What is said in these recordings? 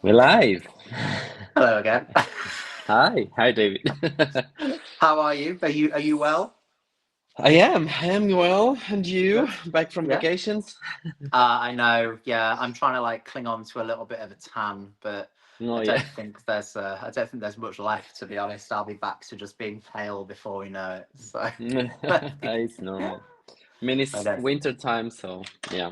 We're live. Hello again. Hi, David. How are you? Are you well? I am well, and you? Good. Back from Yeah. vacations? I know. Yeah, I'm trying to like cling on to a little bit of a tan, but Oh I yeah, don't think there's much left, to be honest. I'll be back to just being pale before we know it. So it's normal. I mean, I it's know. winter time, so yeah.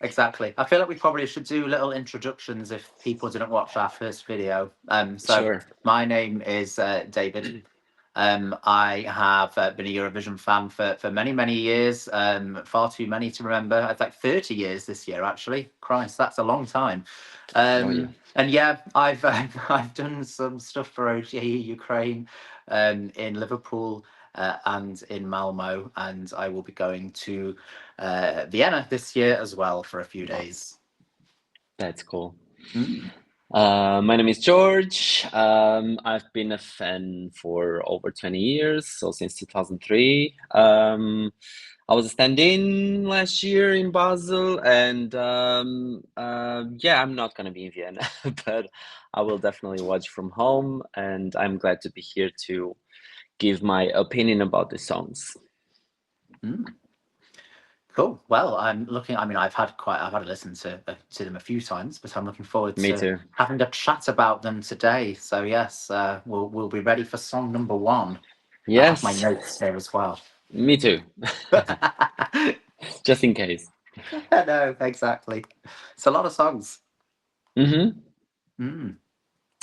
Exactly. I feel like we probably should do little introductions if people didn't watch our first video. So Sure. my name is David. I have been a Eurovision fan for many, many years, far too many to remember. It's like 30 years this year, actually. Christ, that's a long time. Oh yeah. And yeah, I've I've done some stuff for OGAE Ukraine in Liverpool and in Malmo, and I will be going to Vienna this year as well for a few days. That's cool. Mm. My name is George. I've been a fan for over 20 years, so since 2003. I was a stand-in last year in Basel, and yeah, I'm not gonna be in Vienna, but I will definitely watch from home, and I'm glad to be here to give my opinion about the songs. Mm. Cool. Well, I'm looking. I mean, I've had a listen to them a few times, but I'm looking forward Me to too. having a chat about them today. So yes, we'll be ready for song number one. I have my Yes, notes here as well. me too, just in case. No, exactly. It's a lot of songs. Mm-hmm. Mm,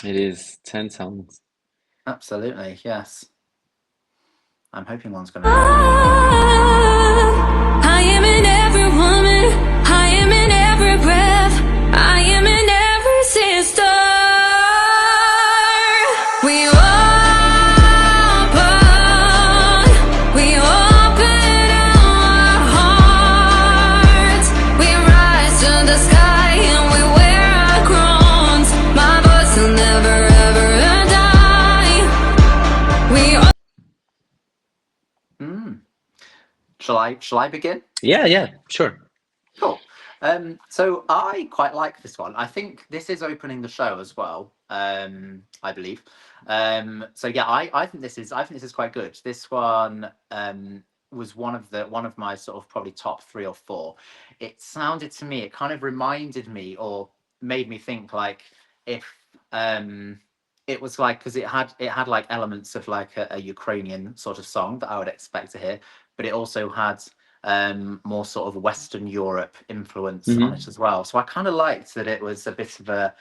It is 10 songs. absolutely, yes. I'm hoping one's gonna. I am in every woman, I am in every breath, I am in every sister. We open our hearts, we rise to the sky and we wear our crowns. My voice will never ever die. We Mm. Shall I begin? Yeah, sure. Cool. So I quite like this one. I think this is opening the show as well. I believe. So yeah, I think this is quite good. This one was one of my sort of probably top 3 or 4. It sounded to me, it kind of reminded me or made me think like if it was like, because it had like elements of like a Ukrainian sort of song that I would expect to hear, but it also had more sort of Western Europe influence on Mm-hmm. it as well. So I kind of liked that it was a bit of a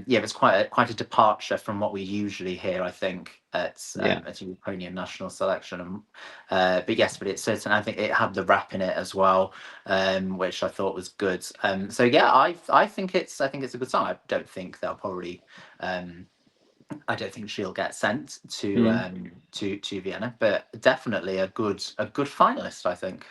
it was quite a departure from what we usually hear, I think, at a Ukrainian national selection. But it certainly, I think it had the rap in it as well, which I thought was good. So yeah, I think it's a good song. I don't think they'll probably. I don't think she'll get sent to Vienna, but definitely a good finalist, I think.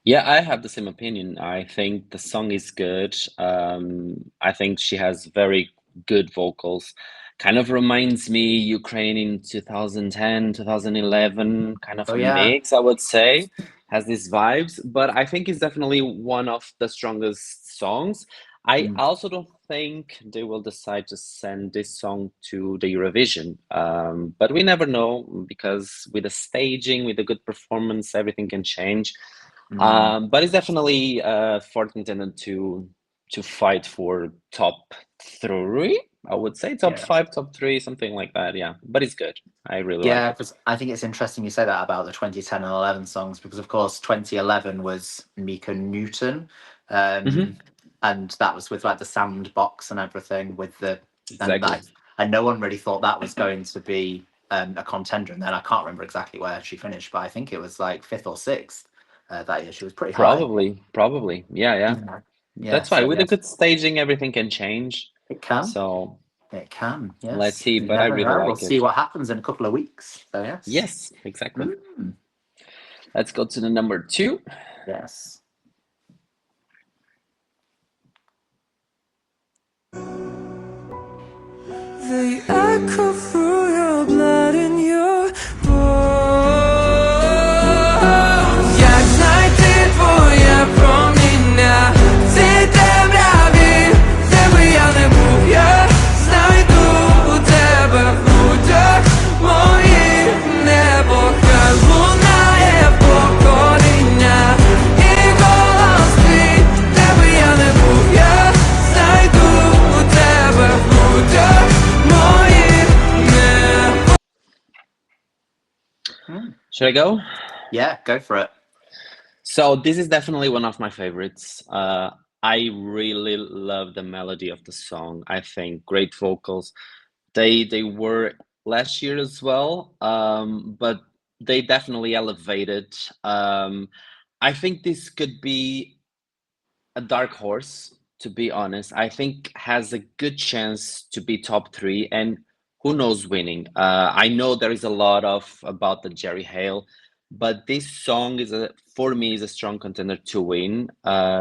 Yeah, I have the same opinion. I think the song is good. I think she has very good vocals. Kind of reminds me Ukraine in 2010, 2011, kind of Oh a yeah. mix, I would say. Has these vibes, but I think it's definitely one of the strongest songs. I Mm. also don't think they will decide to send this song to the Eurovision. But we never know, because with the staging, with a good performance, everything can change. Mm. But it's definitely for intended to fight for top 3. I would say top Yeah. 5, top 3, something like that. Yeah, but it's good. I really like Yeah, it. because I think it's interesting you say that about the 2010 and 11 songs, because of course 2011 was Mika Newton, Hmm. and that was with like the sandbox and everything with the and Exactly. that and no one really thought that was going to be a contender. And then I can't remember exactly where she finished, but I think it was like 5th or 6th that year. She was pretty high. Probably. Yeah. Yeah. Yeah. That's why So with the yes, good staging, everything can change. it can. So It can. let's Yes. see. You But I never really know. We'll like it. see what happens in a couple of weeks. So yes. Yes, exactly. Mm. Let's go to the number 2. Yes. The echo through your blood and your bones. Як знайти твоє проміння, ці темряві, де би я не був. Should I go? Yeah, go for it. So this is definitely one of my favorites. I really love the melody of the song. I think great vocals. They were last year as well, but they definitely elevated. I think this could be a dark horse, to be honest. I think has a good chance to be top 3, and who knows winning. I know there is a lot of about the Jerry Heil, but this song is for me is a strong contender to win.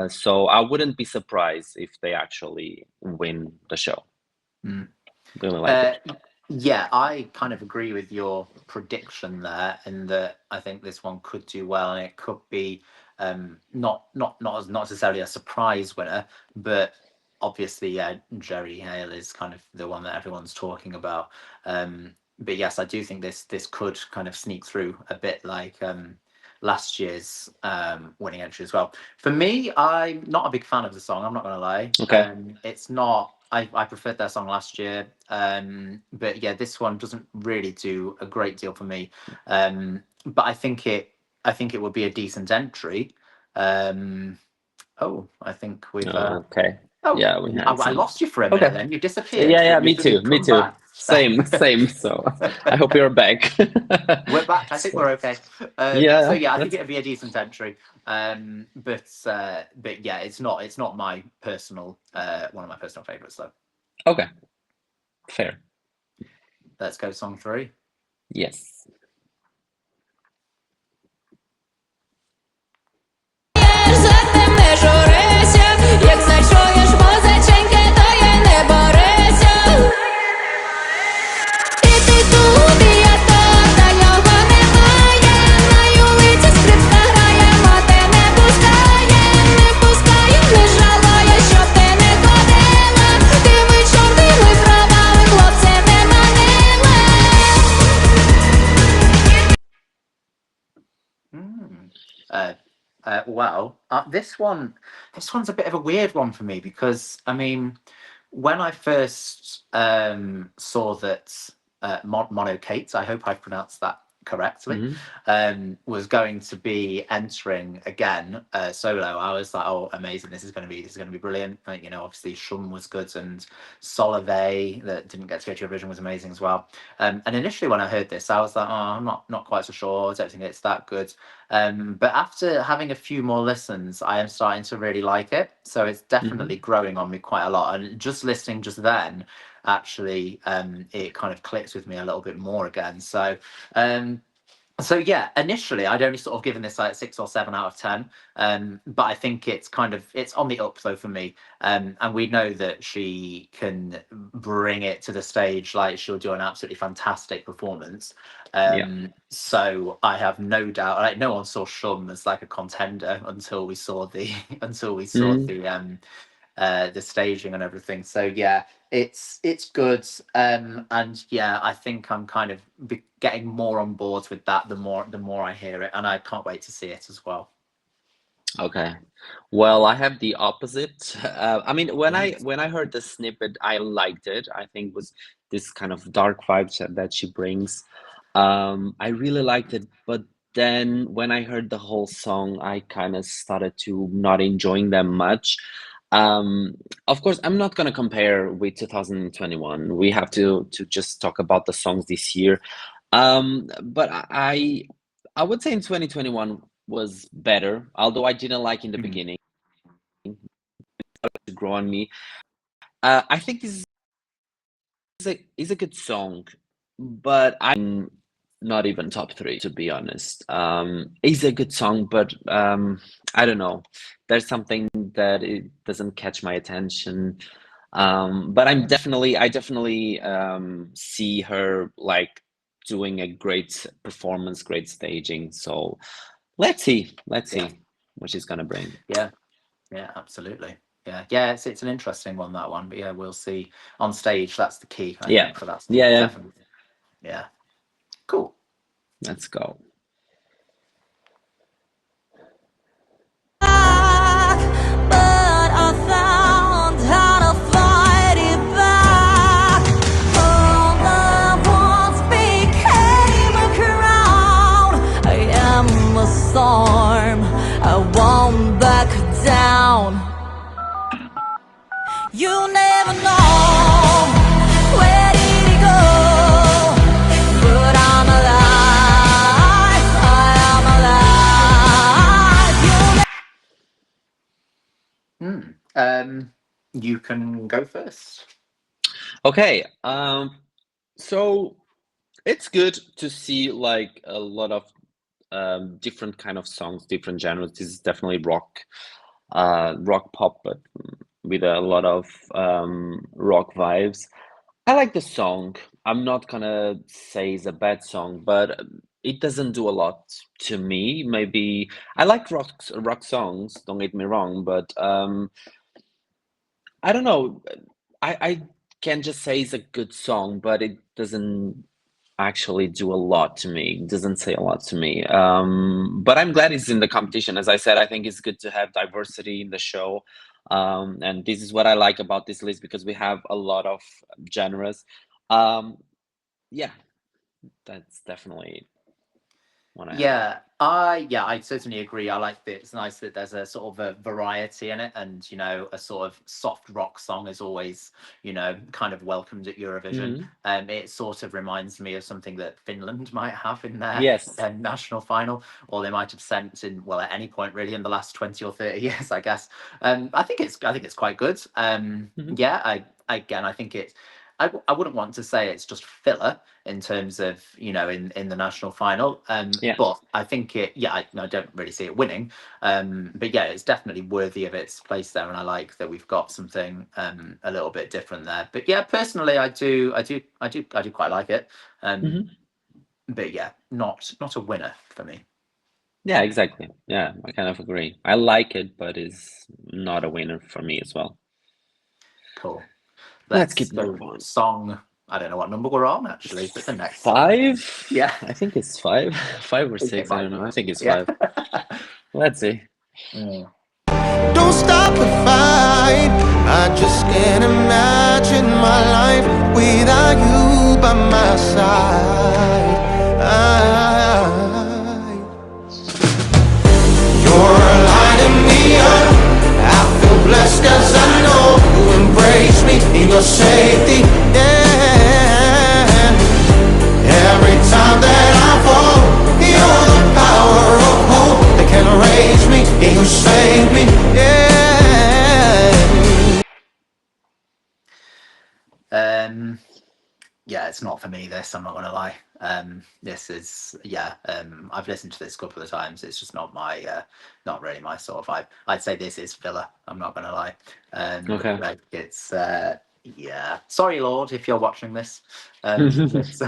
So I wouldn't be surprised if they actually win the show. Really like it. Yeah, I kind of agree with your prediction there, in that I think this one could do well, and it could be not necessarily a surprise winner, but obviously, yeah, Jerry Heil is kind of the one that everyone's talking about. But yes, I do think this could kind of sneak through a bit like last year's winning entry as well. For me, I'm not a big fan of the song, I'm not gonna lie. Okay. It's not. I preferred their song last year, but yeah, this one doesn't really do a great deal for me. But I think it would be a decent entry. Oh, I think we've. Okay. Oh, Yeah, we had I lost you for a minute. Okay. Then you disappeared. Yeah, But me you've too. come Me too. back. Same. So I hope you're back. We're back. I think we're okay. Yeah, So yeah, I think that's- it'd be a decent entry. But yeah, it's not my personal one of my personal favorites though. Okay. Fair. Let's go song 3. Yes. Жити не журися, як зачуєш музиченьки, то й не борися. І ти тут, і я тут, та його немає. На вулиці скрипка грає, мати не пускає, не жалує, щоб ти не ходила. Тими чорними кровами хлопці не манила. Well, this one's a bit of a weird one for me, because I mean, when I first saw that Monokate, I hope I pronounced that correctly, was going to be entering again solo, I was like, oh, amazing, this is going to be brilliant. You know, obviously Shum was good, and Solove, that didn't get to go to Eurovision, was amazing as well. And initially when I heard this, I was like, oh, I'm not quite so sure, I don't think it's that good. But after having a few more listens, I am starting to really like it. So it's definitely growing on me quite a lot. And just listening just then, actually, it kind of clicks with me a little bit more again. So yeah, initially I'd only sort of given this like 6 or 7 out of 10. But I think it's on the up though for me. And we know that she can bring it to the stage, like she'll do an absolutely fantastic performance. So I have no doubt, like no one saw Shum as like a contender until we saw the the staging and everything. So yeah, it's good. And yeah, I think I'm kind of getting more on board with that the more I hear it, and I can't wait to see it as well. Okay. Well, I have the opposite. I mean, when I heard the snippet, I liked it. I think it was this kind of dark vibes that she brings. I really liked it, but then when I heard the whole song, I kind of started to not enjoying them much. Of course, I'm not gonna compare with 2021. We have to just talk about the songs this year. But I would say in 2021 was better, although I didn't like in the beginning. It started to grow on me. I think this is a good song, but I'm not even top 3, to be honest. It's a good song, but I don't know. There's something that it doesn't catch my attention. But I definitely see her like doing a great performance, great staging. So let's see what she's gonna bring. Yeah, absolutely. Yeah, it's an interesting one, that one. But yeah, we'll see on stage. That's the key, I think, for that stage. Yeah. Definitely. Yeah. Cool. Let's go. But I found how to fight it back. All the walls became a crown. you can go first. Okay. So it's good to see like a lot of different kind of songs, different genres. This is definitely rock pop, but with a lot of rock vibes. I like the song. I'm not gonna say it's a bad song, but it doesn't do a lot to me. Maybe I like rock songs, don't get me wrong, but I don't know. I can just say it's a good song, but it doesn't actually do a lot to me. It doesn't say a lot to me. But I'm glad it's in the competition. As I said, I think it's good to have diversity in the show. And this is what I like about this list, because we have a lot of genres. Yeah, that's definitely what I have. I certainly agree. I like that. It's nice that there's a sort of a variety in it, and you know, a sort of soft rock song is always, you know, kind of welcomed at Eurovision. It sort of reminds me of something that Finland might have in their Yes. national final, or they might have sent in, well, at any point really in the last 20 or 30 years, I guess. I think it's quite good. Yeah, I think it's. I wouldn't want to say it's just filler in terms of, you know, in the national final. Yeah. But I think I don't really see it winning. But yeah, it's definitely worthy of its place there, and I like that we've got something a little bit different there. But yeah, personally, I do quite like it. But yeah, not a winner for me. Yeah, exactly. Yeah, I kind of agree. I like it, but it's not a winner for me as well. Cool. Let's keep moving on. Song. I don't know what number we're on actually, but the next 5. song. Yeah, I think it's 5, 5 or 6. I don't know. I think it's 5. Let's see. Don't stop the fight. I just can't imagine my life without you by my side. You're lighting me up. I feel blessed 'cause I know you embrace me in your safety. Yeah. Every time that I fall, you're the power of hope that can raise me. You save me. Yeah, it's not for me, this, I'm not gonna lie. This is, I've listened to this a couple of times. It's just not my not really my sort of vibe. I'd say this is filler, I'm not gonna lie. Okay. Like it's sorry Lord if you're watching this. It's,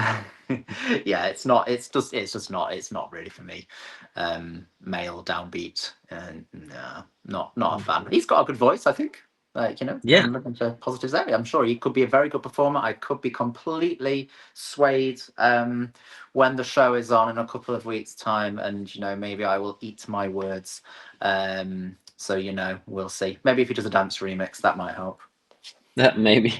yeah, it's not really for me. Male downbeat, and no, not a fan. He's got a good voice, I think. Like, you know, Yeah. I'm looking for positives there. I'm sure he could be a very good performer. I could be completely swayed when the show is on in a couple of weeks' time, and you know, maybe I will eat my words. So you know, we'll see. Maybe if he does a dance remix, that might help. Maybe.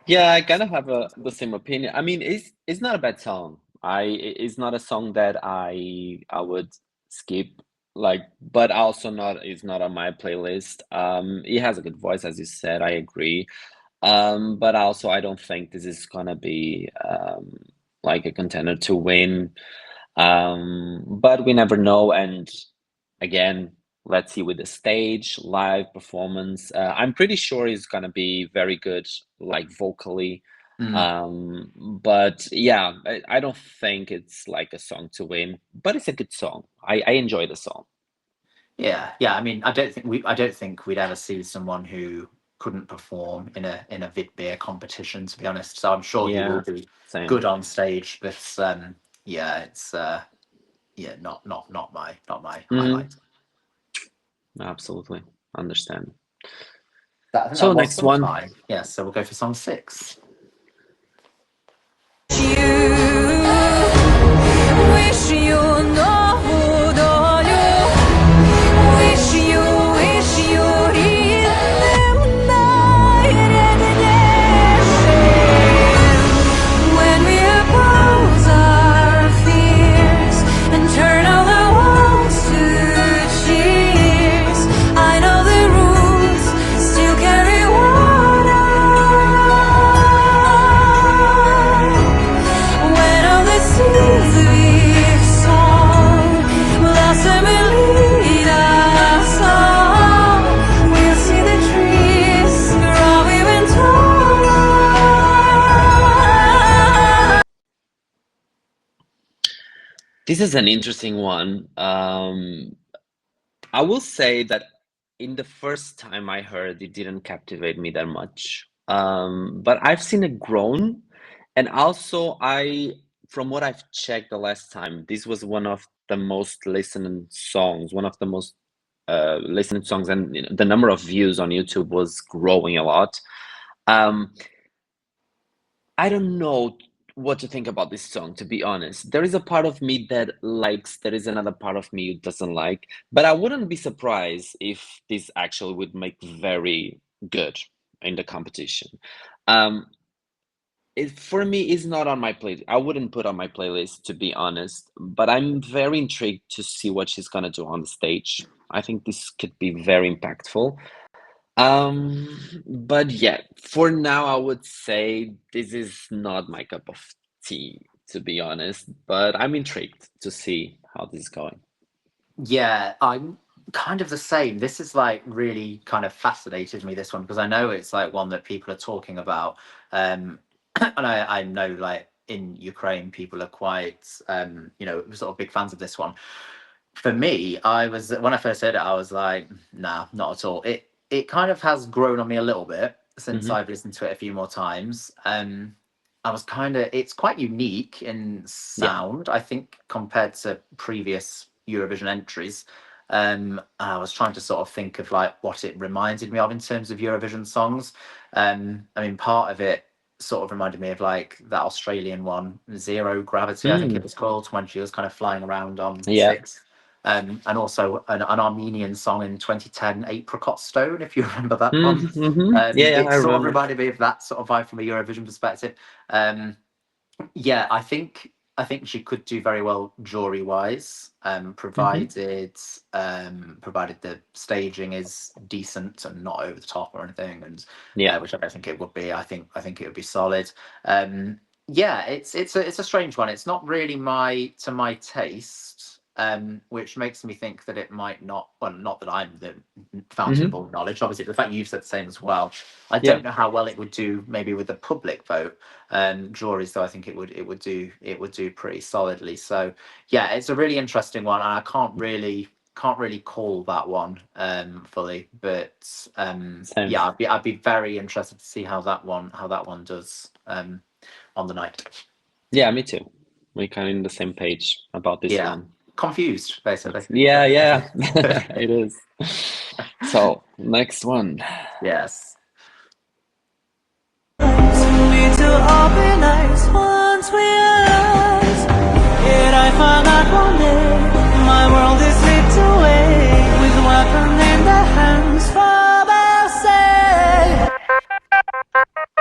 Yeah, I kind of have the same opinion. I mean, it's not a bad song. It's not a song that I would skip. Like, but also it's not on my playlist. He has a good voice, as you said. I agree. But also I don't think this is gonna be like a contender to win. But we never know. And again, let's see with the stage live performance. I'm pretty sure he's gonna be very good, like vocally. But yeah, I don't think it's like a song to win, but it's a good song. I enjoy the song. Yeah. I mean, I don't think we'd ever see someone who couldn't perform in a Vidbeer competition, to be honest. So I'm sure he will be Same. good on stage. But yeah, it's not my highlight. Absolutely understand. So next song one. 5. Yeah, so we'll go for song 6. Wish you нову долю, wish you рідним найріднішим. When we oppose our fears and turn all the walls to cheers, I know the rules still carry water. This is an interesting one. I will say that in the first time I heard, it didn't captivate me that much. But I've seen it grown, and also from what I've checked the last time, this was one of the most listened songs, one of the most listened songs, and the number of views on YouTube was growing a lot. I don't know what to think about this song, to be honest. There is a part of me that likes, there is another part of me who doesn't like, but I wouldn't be surprised if this actually would make very good in the competition. It for me is not on my playlist. I wouldn't put on my playlist, to be honest, but I'm very intrigued to see what she's gonna do on the stage. I think this could be very impactful. But yeah, for now, I would say this is not my cup of tea, to be honest, but I'm intrigued to see how this is going. Yeah, I'm kind of the same. This is like really kind of fascinated me, this one, because I know it's like one that people are talking about. And I know like in Ukraine, people are quite, sort of big fans of this one. For me, when I first heard it, I was like, nah, not at all. It kind of has grown on me a little bit since I've listened to it a few more times. It's quite unique in sound, I think, compared to previous Eurovision entries. I was trying to sort of think of like what it reminded me of in terms of Eurovision songs. I mean, part of it sort of reminded me of like that Australian one, Zero Gravity, I think it was called, when she was kind of flying around on sticks. And also an Armenian song in 2010, Apricot Stone, if you remember that one. Yeah, It I sort of remember. reminded me of that sort of vibe from a Eurovision perspective. Yeah, I think she could do very well jury wise, provided the staging is decent and not over the top or anything, and which I don't think it would be. I think it would be solid. Yeah, it's a strange one. It's not really to my taste. Which makes me think that it might not. Well, not that I'm the fountain of all knowledge. Obviously, the fact you've said the same as well. I don't know how well it would do, maybe with the public vote. Juries, though, I think it would do pretty solidly. So yeah, it's a really interesting one, and I can't really call that one fully. But yeah, I'd be very interested to see how that one does on the night. Yeah, me too. We're kind of in the same page about this one. Confused, basically. Yeah. It is. So next one. Yes. Need to open eyes once we realize. Yet I forgot one day my world is stripped away with weapon in the hands from outside.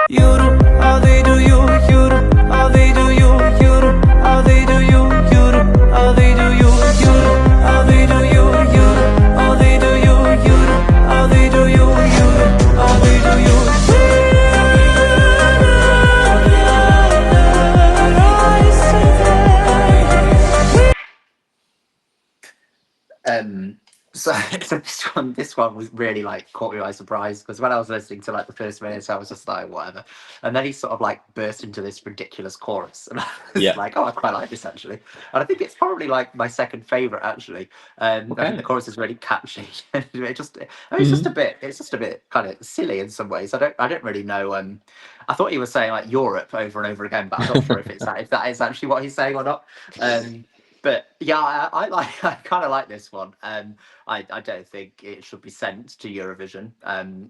Europe, how they do you? Europe, how they do you? Europe, how they do you? Europe, how they do you? Europe, how they do you? Europe, how they do you? Europe, how they do you? Europe, how they do you? So this one was really like caught me by surprise, because when I was listening to like the first minutes, I was just like whatever, and then he sort of like burst into this ridiculous chorus, and I was like, oh, I quite like this actually, and I think it's probably like my second favorite actually. I think the chorus is really catchy. It's just a bit kind of silly in some ways. I don't really know. I thought he was saying like Europe over and over again, but I'm not sure if that is actually what he's saying or not. But yeah, I kind of like this one. I don't think it should be sent to Eurovision,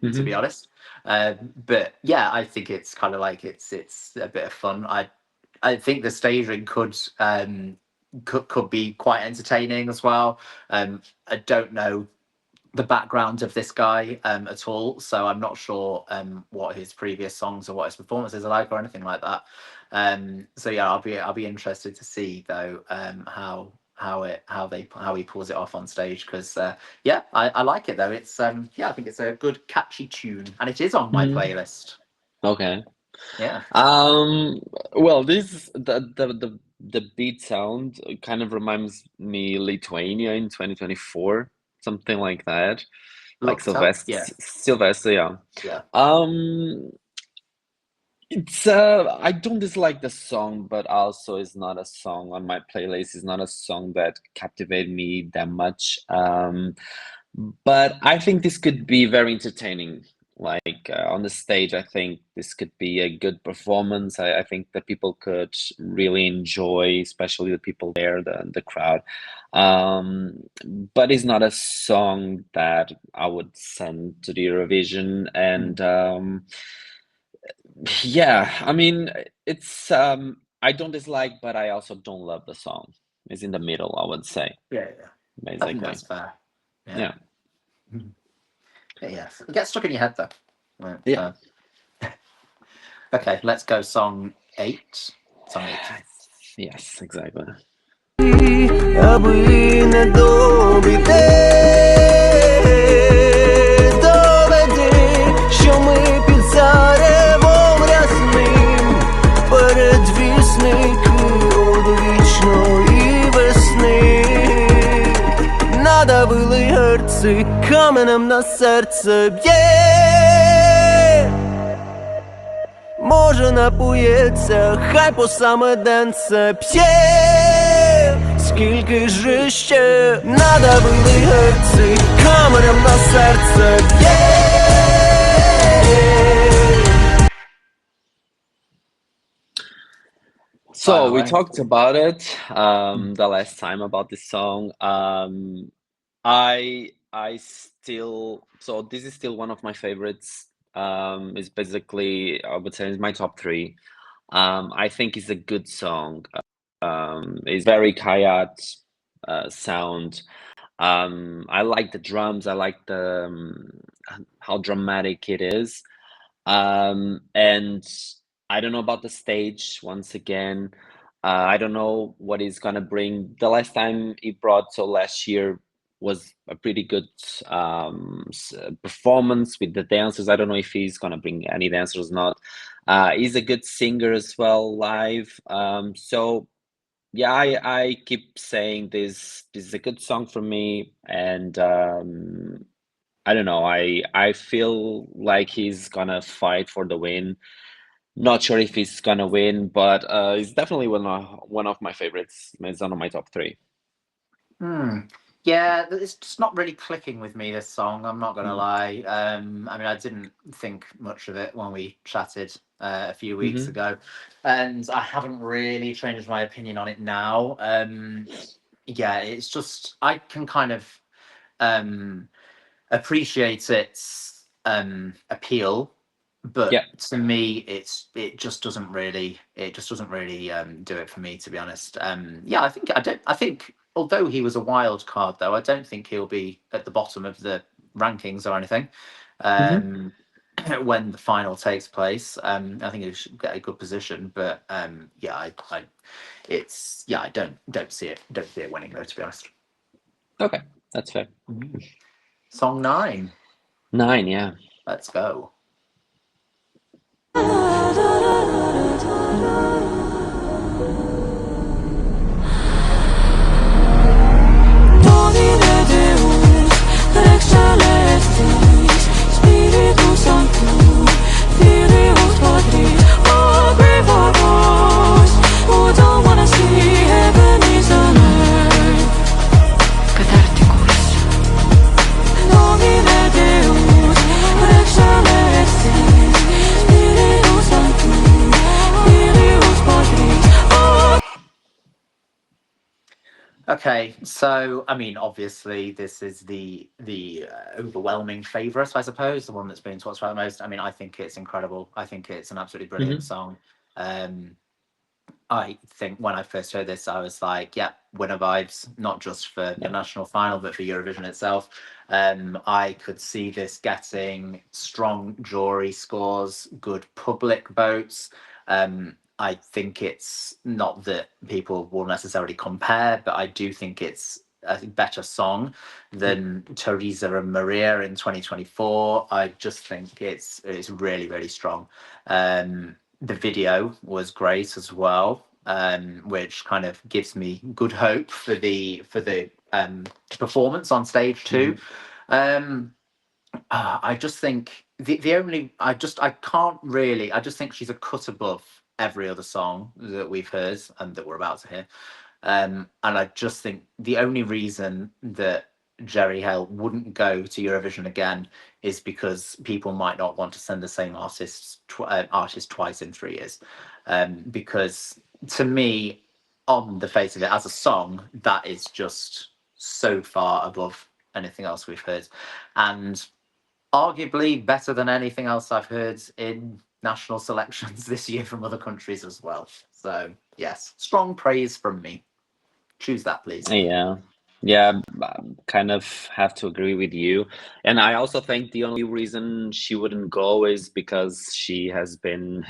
to be honest. But yeah, I think it's kind of like it's a bit of fun. I think the staging could be quite entertaining as well. I don't know the background of this guy at all, so I'm not sure what his previous songs or what his performances are like or anything like that. So yeah, I'll be interested to see though how he pulls it off on stage, because yeah, I like it though. It's I think it's a good catchy tune, and it is on my playlist. Okay. Yeah. Well, this the beat sound kind of reminds me Lithuania in 2024, something like that. Like Sylvester, yeah. Yeah. It's I don't dislike the song, but also it's not a song on my playlist. It's not a song that captivated me that much. But I think this could be very entertaining. Like on the stage, I think this could be a good performance. I think that people could really enjoy, especially the people there, the crowd. But it's not a song that I would send to the Eurovision. And yeah, I mean, it's I don't dislike, but I also don't love the song. It's in the middle, I would say, Yeah, I think basically. that's fair. Yeah. Yeah. It gets stuck in your head though. Right, Yeah. Okay, let's go song 8. Song 8. Yes, exactly. Аби не доведи, що ми під заревом рясним, передвісники одвічної весни. Надавили герці, каменем на серце б'є. Може напоється, хай по саме денце п'є. Скільки ж ще надавили герці, каменем на серце б'є. So we talked about it the last time about this song. I still, so this is still one of my favorites. It's basically, I would say, it's my top 3. I think it's a good song. It's very KHAYAT sound. I like the drums. I like the how dramatic it is. And I don't know about the stage. Once again, I don't know what he's gonna bring. The last time he brought, so last year, was a pretty good performance with the dancers. I don't know if he's gonna bring any dancers or not. He's a good singer as well live. So yeah, I keep saying this is a good song for me, and I don't know. I feel like he's gonna fight for the win. Not sure if he's gonna win, but it's definitely one of my favorites. It's one of my top 3. Yeah, it's just not really clicking with me, this song, I'm not gonna lie. I mean, I didn't think much of it when we chatted a few weeks ago, and I haven't really changed my opinion on it now. Yeah, it's just, I can kind of appreciate its appeal, but to me it just doesn't really do it for me, to be honest. Yeah, I think although he was a wild card, though, I don't think he'll be at the bottom of the rankings or anything when the final takes place. I think he should get a good position, but yeah, I don't see it winning, though, to be honest. Okay, that's fair. Song 9. 9, yeah. Let's go. Okay, so I mean, obviously, this is the overwhelming favorite, I suppose, the one that's been talked about the most. I mean, I think it's incredible. I think it's an absolutely brilliant song. I think when I first heard this, I was like, yeah, winner vibes, not just for the national final, but for Eurovision itself. I could see this getting strong jury scores, good public votes. I think it's not that people will necessarily compare, but I do think it's a better song than Teresa and Maria in 2024. I just think it's really, really strong. The video was great as well, which kind of gives me good hope for the performance on stage too. I just think the only I can't really. I just think she's a cut above every other song that we've heard and that we're about to hear. And I just think the only reason that Jerry Heil wouldn't go to Eurovision again is because people might not want to send the same artist twice in 3 years. Because to me, on the face of it, as a song, that is just so far above anything else we've heard, and arguably better than anything else I've heard in national selections this year from other countries as well. So yes, strong praise from me. Choose that, please. Yeah, kind of have to agree with you. And I also think the only reason she wouldn't go is because she has been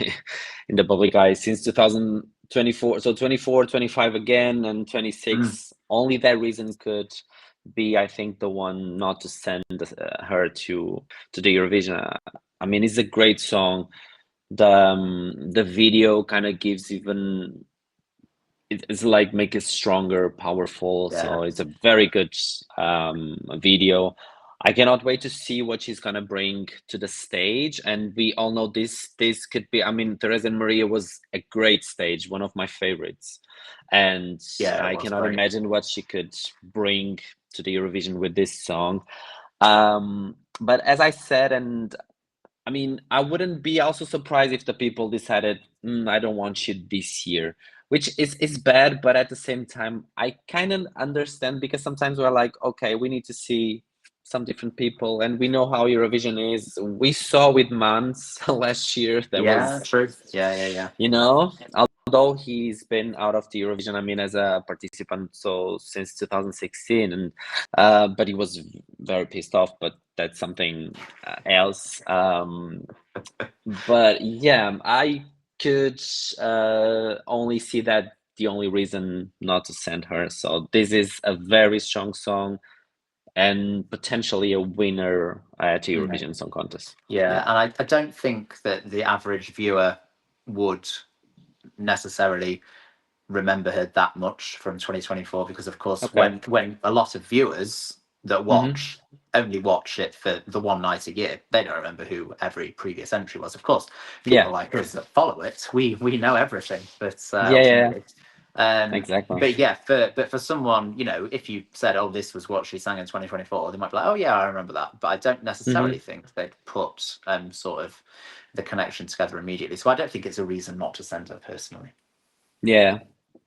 in the public eye since 2024. So 24, 25 again, and 26. Only that reason could be, I think, the one not to send her to the Eurovision. I mean, it's a great song. The video kind of gives even, it's like make it stronger, powerful. Yeah. So it's a very good video. I cannot wait to see what she's gonna bring to the stage. And we all know this could be, I mean, Teresa and Maria was a great stage, one of my favorites. And Yeah, I it was cannot great. imagine what she could bring to the Eurovision with this song. But as I said, and I mean, I wouldn't be also surprised if the people decided, I don't want you this year, which is bad, but at the same time, I kind of understand, because sometimes we're like, okay, we need to see some different people, and we know how Eurovision is. We saw with Mans last year, that Yeah, was, true. Yeah. you know, although he's been out of the Eurovision, I mean, as a participant, so since 2016, and but he was very pissed off, but that's something else. But yeah, I could only see that the only reason not to send her. So this is a very strong song and potentially a winner at the Eurovision Song Contest. Yeah, and I don't think that the average viewer would necessarily remember her that much from 2024, because of course Okay. when a lot of viewers that watch only watch it for the one night a year, they don't remember who every previous entry was. Of course, people like us that follow it, we know everything, but ultimately, Exactly. but yeah, for someone, you know, if you said, oh, this was what she sang in 2024, they might be like, oh yeah, I remember that, but I don't necessarily think they'd put sort of the connection together immediately. So I don't think it's a reason not to send her personally. Yeah,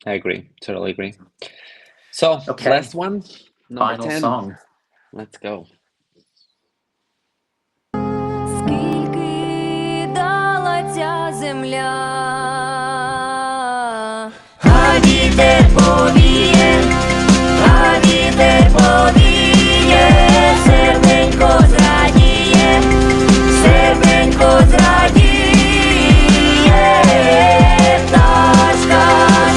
I agree. Totally agree. So, Okay. last one, number Final 10. song. Let's go. Скільки дала ця земля, А вітер повіє, серденько зрадіє, пташка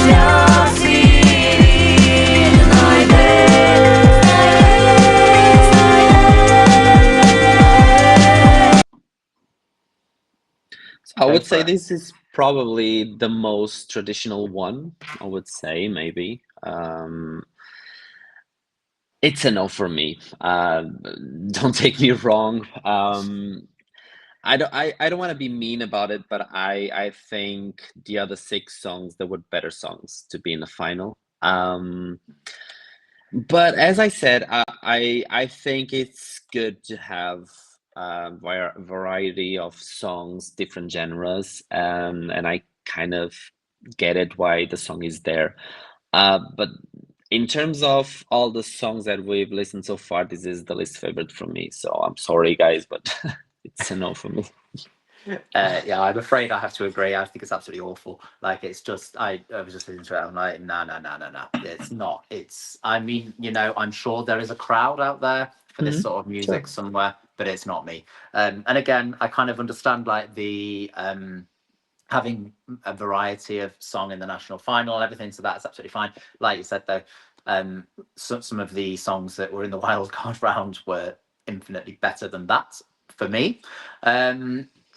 шлях свій знайде. I would say this is probably the most traditional one, I would say, maybe. It's a no for me. Don't take me wrong. I don't want to be mean about it, but I think the other 6 songs, there were better songs to be in the final. But as I said, I think it's good to have variety of songs, different genres, and I kind of get it why the song is there. But in terms of all the songs that we've listened so far, this is the least favorite for me. So I'm sorry, guys, but it's a no for me. Yeah, I'm afraid I have to agree. I think it's absolutely awful. Like, it's just, I was just listening to it. I'm like, no. It's not. It's, I mean, you know, I'm sure there is a crowd out there for this sort of music somewhere, but it's not me. And again, I kind of understand like the having a variety of song in the national final and everything, so that's absolutely fine. Like you said, though, some of the songs that were in the wild card round were infinitely better than that for me.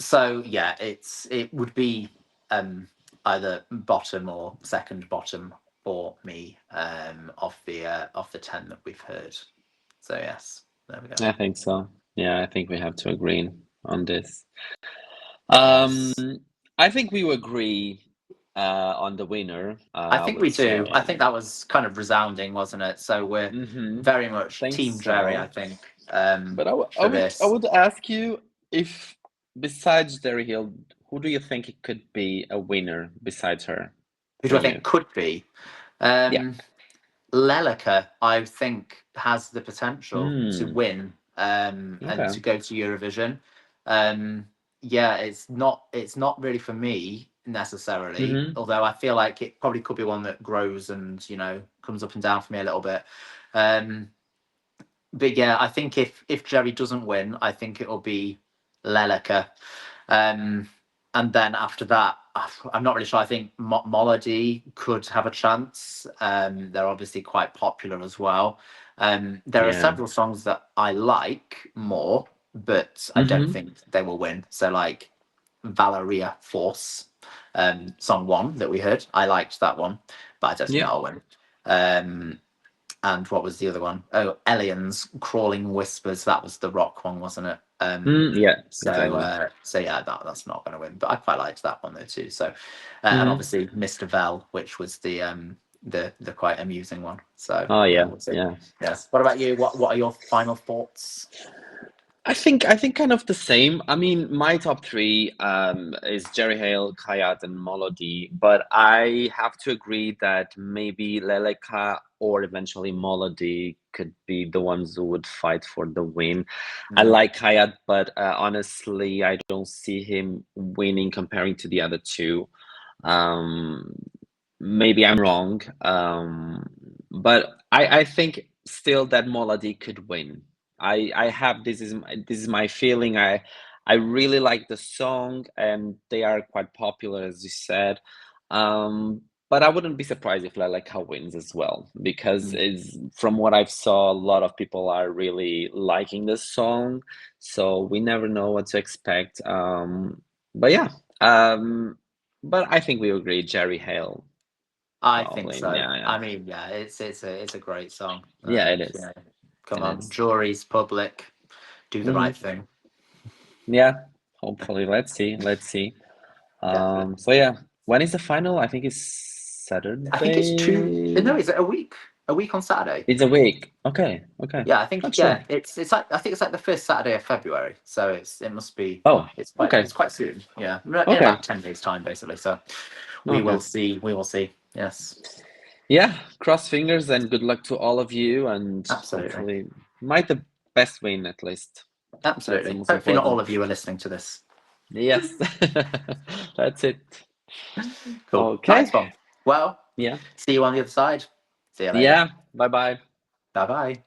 So yeah, it would be either bottom or second bottom for me of the 10 that we've heard. So yes, there we go. I think so. Yeah, I think we have to agree on this. Yes. I think we agree on the winner. I think would we do. say. I think that was kind of resounding, wasn't it? So we're Mhm. very much Think Team Jerry, so. I think. But for this. I would ask you if, besides Jerry Hill, who do you think it could be a winner besides her? Who do I for you? think could be? Yeah. LELÉKA, I think, has the potential to Mm. win and Okay. to go to Eurovision. Yeah, it's not really for me necessarily, Mhm. although I feel like it probably could be one that grows and comes up and down for me a little bit. But yeah, I think if Jerry doesn't win, I think it'll be LELÉKA. And then after that, I'm not really sure. I think MOLODI could have a chance. They're obviously quite popular as well. There are Yeah. several songs that I like more, but I don't Mhm. think they will win. So like Valeriya Force, song 1 that we heard, I liked that one, but I don't think Yeah. that'll win. And what was the other one? Oh, Elliens, Crawling Whispers. That was the rock one, wasn't it? Yeah. So, Exactly. so yeah, that's not going to win. But I quite liked that one though too. So, and Mhm. obviously Mr. Vel, which was the quite amusing one. So, Oh yeah. we'll see. Yeah. Yes. What about you? What are your final thoughts? I think kind of the same. I mean, my top three is Jerry Hale, KHAYAT, and MOLODI. But I have to agree that maybe LELÉKA or eventually MOLODI could be the ones who would fight for the win. I like KHAYAT, but honestly, I don't see him winning comparing to the other two. Maybe I'm wrong, but I think still that MOLODI could win. I have this is my feeling. I really like the song, and they are quite popular, as you said. But I wouldn't be surprised if LELÉKA wins as well, because it's, from what I've saw, a lot of people are really liking this song. So we never know what to expect. But yeah, but I think we agree, Jerry Hale. I think Probably, so. yeah. I mean, yeah, it's a great song. Yeah, it And, is. come It on, is. juries, public, do the right thing. Yeah, hopefully. Let's see. Definitely. So yeah, when is the final? I think it's Saturday. I think it's 2. No, is it a week? A week on Saturday. It's a week. Okay. Yeah, I think Not sure. it's like I think it's like the first Saturday of February, so it must be. Oh, it's quite okay. it's quite soon. Yeah, in Okay. about 10 days time, basically. So we will Okay. see. We will see. Yes, Yeah, cross fingers and good luck to all of you, and Absolutely. hopefully might the best win at least. absolutely. most Hopefully, not all important. of you are listening to this. Yes. That's it. Cool. Okay. Nice one. Well, Yeah. see you on the other side. See you later. Yeah. Bye-bye. Bye bye.